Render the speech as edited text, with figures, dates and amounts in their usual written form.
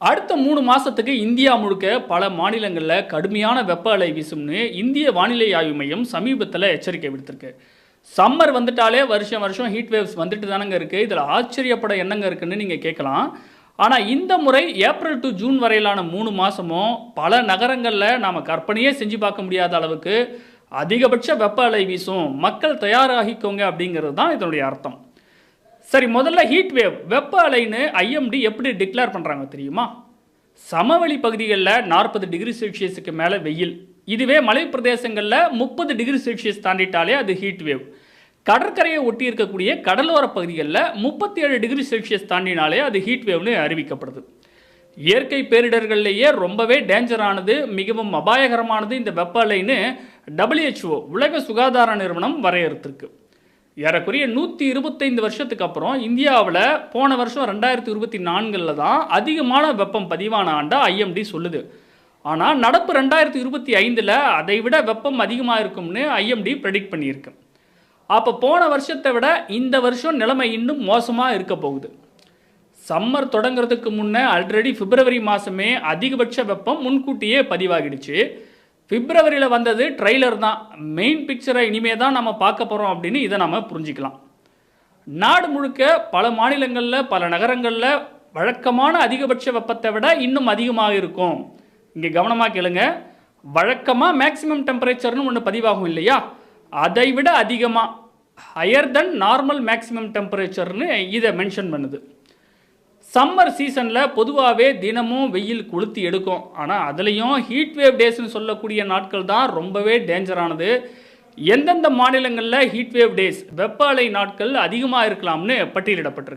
அடுத்த 3 மாசத்துக்கு இந்தியா முழுக்க பல மாநிலங்கள்ல கடுமையான வெப்ப அலை வீசும்னு இந்திய வானிலை ஆய்வு மையம் சமீபத்தில எச்சரிக்கை விடுத்திருக்கு. சம்மர் வந்துட்டாலே வருஷம் வருஷம் ஹீட் வேவ்ஸ் வந்துட்டு தானங்க இருக்கு. இதில ஆச்சரியப்பட என்னங்க இருக்குன்னு நீங்க கேட்கலாம். ஆனா இந்த முறை ஏப்ரல் டூ ஜூன் வரையிலான 3 மாசமும் பல நகரங்கள்ல நாம கற்பனையே செஞ்சு பார்க்க முடியாத அளவுக்கு அதிகபட்ச வெப்ப அலை வீசும். மக்கள் தயாராகிக்கோங்க அப்படிங்கிறது தான் இதனுடைய அர்த்தம். சரி, முதல்ல ஹீட் வேவ் வெப்ப அலைன்னு ஐஎம்டி எப்படி டிக்ளேர் பண்ணுறாங்க தெரியுமா? சமவெளி பகுதிகளில் 40 டிகிரி செல்சியஸுக்கு மேலே வெயில், இதுவே மலை பிரதேசங்களில் 30 டிகிரி செல்சியஸ் தாண்டிட்டாலே அது ஹீட் வேவ். கடற்கரையை ஒட்டி இருக்கக்கூடிய கடலோர பகுதிகளில் 37 டிகிரி செல்சியஸ் தாண்டினாலே அது ஹீட் வேவ்னு அறிவிக்கப்படுது. இயற்கை பேரிடர்கள்லேயே ரொம்பவே டேஞ்சரானது, மிகவும் அபாயகரமானது இந்த வெப்ப அலைன்னு WHO உலக சுகாதார நிறுவனம் வரையறுத்திருக்கு. ஏறக்குறைய 125 வருஷத்துக்கு அப்புறம் இந்தியாவில் போன வருஷம் 2024 தான் அதிகமான வெப்பம் பதிவான ஆண்டா ஐஎம்டி சொல்லுது. ஆனால் நடப்பு 2025 அதை விட வெப்பம் அதிகமாக இருக்கும்னு ஐஎம்டி ப்ரெடிக்ட் பண்ணியிருக்கு. அப்போ போன வருஷத்தை விட இந்த வருஷம் நிலைமை இன்னும் மோசமாக இருக்க போகுது. சம்மர் தொடங்குறதுக்கு முன்னே ஆல்ரெடி பிப்ரவரி மாதமே அதிகபட்ச வெப்பம் முன்கூட்டியே பதிவாகிடுச்சு. பிப்ரவரியில் வந்தது ட்ரெய்லர் தான், மெயின் பிக்சரை இனிமே தான் நம்ம பார்க்க போகிறோம் அப்படின்னு இதை நம்ம புரிஞ்சிக்கலாம். நாடு முழுக்க பல மாநிலங்களில் பல நகரங்களில் வழக்கமான அதிகபட்ச வெப்பத்தை விட இன்னும் அதிகமாக இருக்கும். இங்கே கவனமாக கேளுங்க, வழக்கமாக மேக்ஸிமம் டெம்பரேச்சர்னு ஒன்று பதிவாகும் இல்லையா, அதை விட அதிகமாக ஹையர் தென் நார்மல் மேக்ஸிமம் டெம்பரேச்சர்னு இதை மென்ஷன் பண்ணுது. சம்மர் சீசனில் பொதுவாகவே தினமும் வெயில் கொளுத்தி எடுக்கும். ஆனால் அதுலேயும் ஹீட் வேவ் டேஸ்னு சொல்லக்கூடிய நாட்கள் தான் ரொம்பவே டேஞ்சரானது. எந்தெந்த மாநிலங்களில் ஹீட் வேவ் டேஸ் வெப்ப அலை நாட்கள் அதிகமாக இருக்கலாம்னு பட்டியலிடப்பட்டிருக்கு.